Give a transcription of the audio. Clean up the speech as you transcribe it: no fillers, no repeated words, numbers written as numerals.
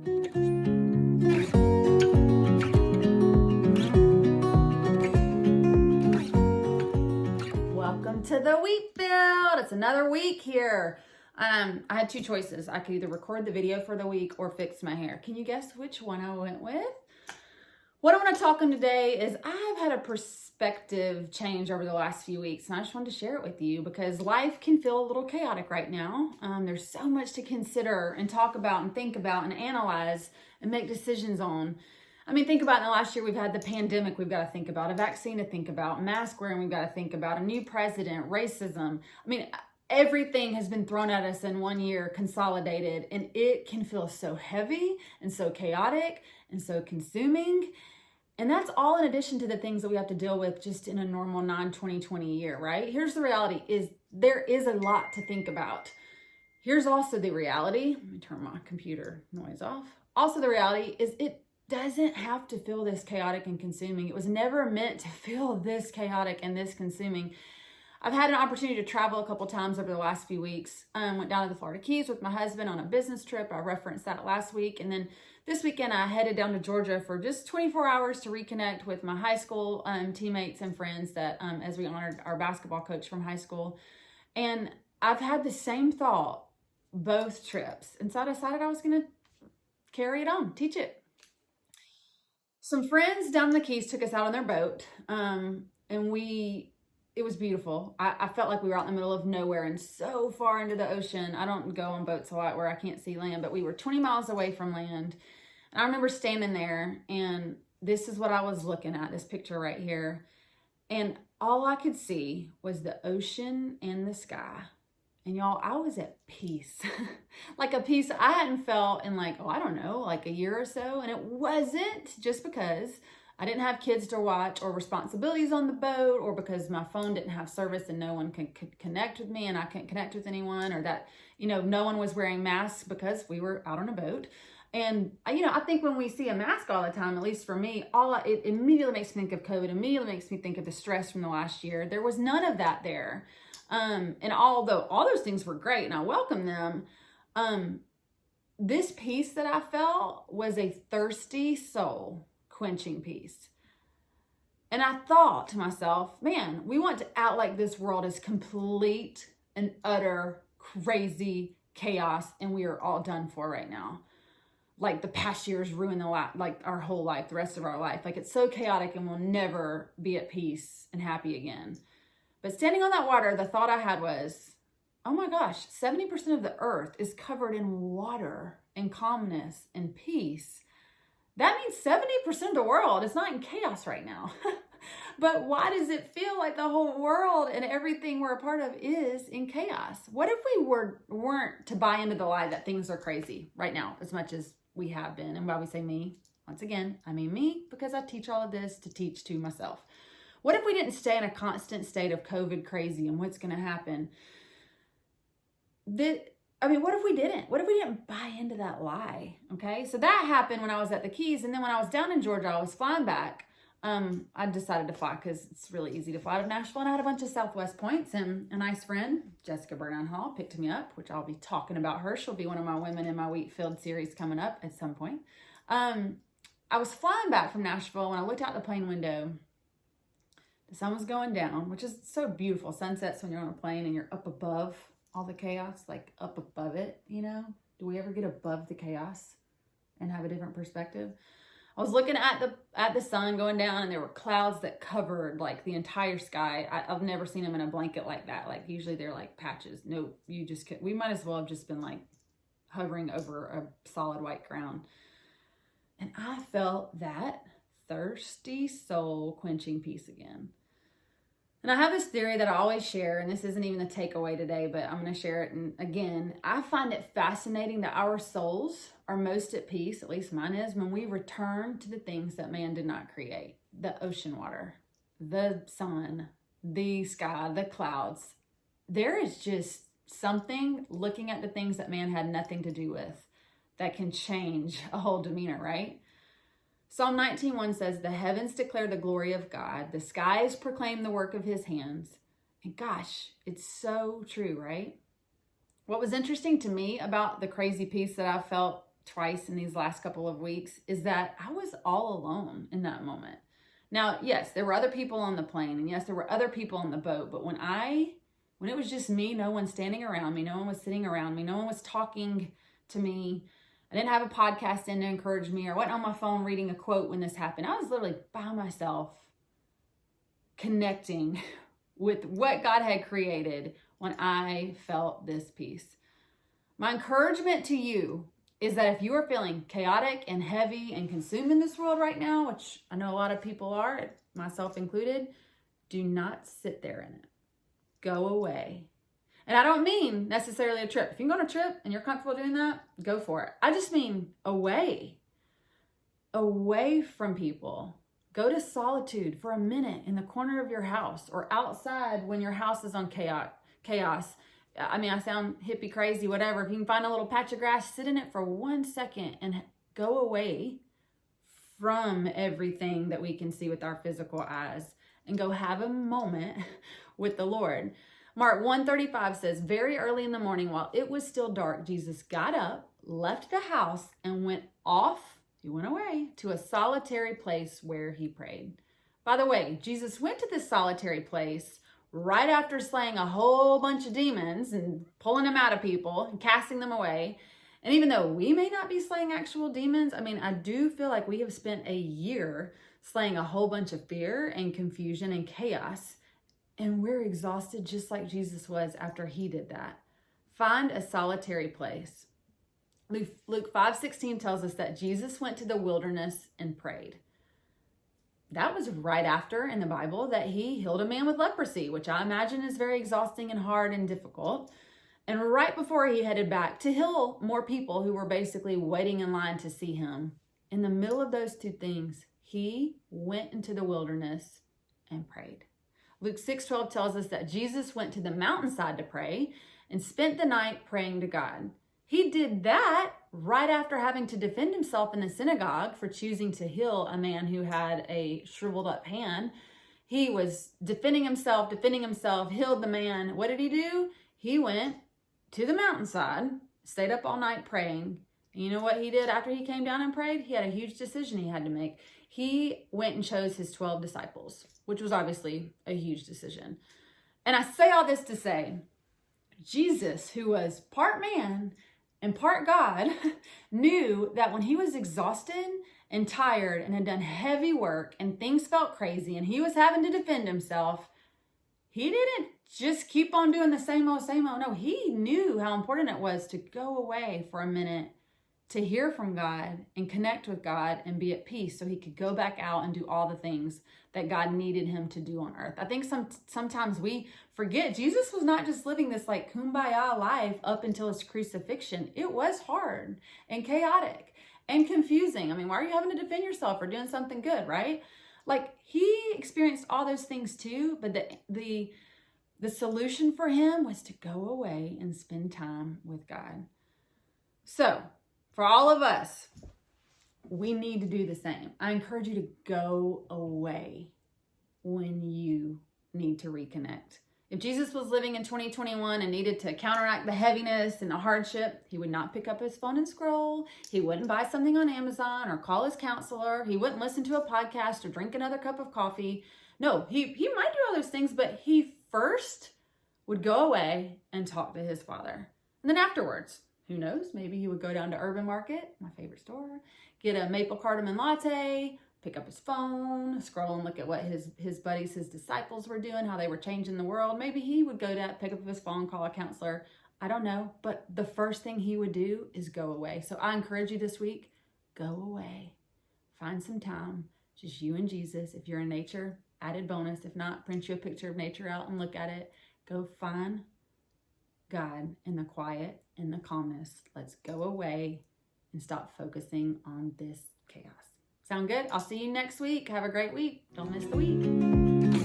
Welcome to the Wheatfield. It's another week here. I had two choices. I could either record the video for the week or fix my hair. Can you guess which one I went with? What I want to talk on today is I've had a perspective change over the last few weeks, and I just wanted to share it with you because life can feel a little chaotic right now. There's so much to consider and talk about and think about and analyze and make decisions on. I mean, think about in the last year, we've had the pandemic we've got to think about, a vaccine to think about, mask wearing we've got to think about, a new president, racism. I mean, everything has been thrown at us in 1 year, consolidated, and it can feel so heavy and so chaotic and so consuming. And that's all in addition to the things that we have to deal with just in a normal non-2020 year, right? Here's the reality is there is a lot to think about. Here's also the reality. Let me turn my computer noise off. Also, the reality is it doesn't have to feel this chaotic and consuming. It was never meant to feel this chaotic and this consuming. I've had an opportunity to travel a couple times over the last few weeks. Went down to the Florida Keys with my husband on a business trip. I referenced that last week. And then this weekend, I headed down to Georgia for just 24 hours to reconnect with my high school teammates and friends that as we honored our basketball coach from high school. And I've had the same thought both trips. And so I decided I was going to carry it on, teach it. Some friends down in the Keys took us out on their boat, and it was beautiful. I felt like we were out in the middle of nowhere and so far into the ocean. I don't go on boats a lot where I can't see land, but we were 20 miles away from land. And I remember standing there, and this is what I was looking at, this picture right here. And all I could see was the ocean and the sky. And y'all, I was at peace, like a peace I hadn't felt in like a year or so. And it wasn't just because I didn't have kids to watch or responsibilities on the boat or because my phone didn't have service and no one could connect with me and I couldn't connect with anyone or that, no one was wearing masks because we were out on a boat. And, I think when we see a mask all the time, at least for me, it immediately makes me think of COVID, immediately makes me think of the stress from the last year. There was none of that there. And although all those things were great and I welcome them, this peace that I felt was a thirsty soul quenching peace. And I thought to myself, man, we want to act like this world is complete and utter crazy chaos and we are all done for right now. Like the past years ruined our whole life, the rest of our life. Like it's so chaotic and we'll never be at peace and happy again. But standing on that water, the thought I had was, oh my gosh, 70% of the earth is covered in water and calmness and peace. That means 70% of the world is not in chaos right now. But why does it feel like the whole world and everything we're a part of is in chaos? What if we weren't to buy into the lie that things are crazy right now as much as we have been? And why we say me, once again, I mean me, because I teach all of this to teach to myself. What if we didn't stay in a constant state of COVID crazy and what's going to happen? What if we didn't? What if we didn't buy into that lie? Okay, so that happened when I was at the Keys. And then when I was down in Georgia, I was flying back. I decided to fly because it's really easy to fly to Nashville. And I had a bunch of Southwest points. And a nice friend, Jessica Burnham Hall, picked me up, which I'll be talking about her. She'll be one of my women in my Wheatfield series coming up at some point. I was flying back from Nashville when I looked out the plane window. The sun was going down, which is so beautiful. Sunsets when you're on a plane and you're up above all the chaos, like up above it, Do we ever get above the chaos and have a different perspective? I was looking at the sun going down and there were clouds that covered like the entire sky. I've never seen them in a blanket like that. Like usually they're like patches. No, we might as well have just been like hovering over a solid white ground. And I felt that thirsty soul quenching peace again. And I have this theory that I always share, and this isn't even the takeaway today, but I'm going to share it. And again, I find it fascinating that our souls are most at peace, at least mine is, when we return to the things that man did not create. The ocean water, the sun, the sky, the clouds. There is just something looking at the things that man had nothing to do with that can change a whole demeanor, right? Psalm 19:1 says, the heavens declare the glory of God. The skies proclaim the work of his hands. And gosh, it's so true, right? What was interesting to me about the crazy peace that I felt twice in these last couple of weeks is that I was all alone in that moment. Now, yes, there were other people on the plane, and yes, there were other people on the boat, but when it was just me, no one standing around me, no one was sitting around me, no one was talking to me, I didn't have a podcast in to encourage me, or wasn't on my phone reading a quote when this happened. I was literally by myself connecting with what God had created when I felt this peace. My encouragement to you is that if you are feeling chaotic and heavy and consumed in this world right now, which I know a lot of people are, myself included, do not sit there in it. Go away. And I don't mean necessarily a trip. If you can go on a trip and you're comfortable doing that, go for it. I just mean away from people. Go to solitude for a minute in the corner of your house or outside when your house is on chaos. I mean, I sound hippie crazy, whatever. If you can find a little patch of grass, sit in it for 1 second and go away from everything that we can see with our physical eyes and go have a moment with the Lord. Mark 1:35 says, very early in the morning, while it was still dark, Jesus got up, left the house, and went away to a solitary place where he prayed. By the way, Jesus went to this solitary place right after slaying a whole bunch of demons and pulling them out of people and casting them away. And even though we may not be slaying actual demons, I mean, I do feel like we have spent a year slaying a whole bunch of fear and confusion and chaos. And we're exhausted just like Jesus was after he did that. Find a solitary place. Luke 5:16 tells us that Jesus went to the wilderness and prayed. That was right after in the Bible that he healed a man with leprosy, which I imagine is very exhausting and hard and difficult. And right before he headed back to heal more people who were basically waiting in line to see him, in the middle of those two things, he went into the wilderness and prayed. Luke 6:12 tells us that Jesus went to the mountainside to pray and spent the night praying to God. He did that right after having to defend himself in the synagogue for choosing to heal a man who had a shriveled up hand. He was defending himself, healed the man. What did he do? He went to the mountainside, stayed up all night praying. And you know what he did after he came down and prayed? He had a huge decision he had to make. He went and chose his 12 disciples, which was obviously a huge decision. And I say all this to say, Jesus, who was part man and part God, knew that when he was exhausted and tired and had done heavy work and things felt crazy and he was having to defend himself, he didn't just keep on doing the same old. No, he knew how important it was to go away for a minute to hear from God and connect with God and be at peace so he could go back out and do all the things that God needed him to do on earth. I think sometimes we forget Jesus was not just living this like kumbaya life up until his crucifixion. It was hard and chaotic and confusing. I mean, why are you having to defend yourself for doing something good, right? Like he experienced all those things too, but the solution for him was to go away and spend time with God. So, for all of us, we need to do the same. I encourage you to go away when you need to reconnect. If Jesus was living in 2021 and needed to counteract the heaviness and the hardship, he would not pick up his phone and scroll. He wouldn't buy something on Amazon or call his counselor. He wouldn't listen to a podcast or drink another cup of coffee. No, he might do all those things, but he first would go away and talk to his Father. And then afterwards, who knows? Maybe he would go down to Urban Market, my favorite store, get a maple cardamom latte, pick up his phone, scroll and look at what his buddies, his disciples were doing, how they were changing the world. Maybe he would go to pick up his phone, call a counselor. I don't know. But the first thing he would do is go away. So I encourage you this week, go away. Find some time, just you and Jesus. If you're in nature, added bonus. If not, print you a picture of nature out and look at it. Go find God in the quiet, in the calmness. Let's go away and stop focusing on this chaos. Sound good? I'll see you next week. Have a great week. Don't miss the week.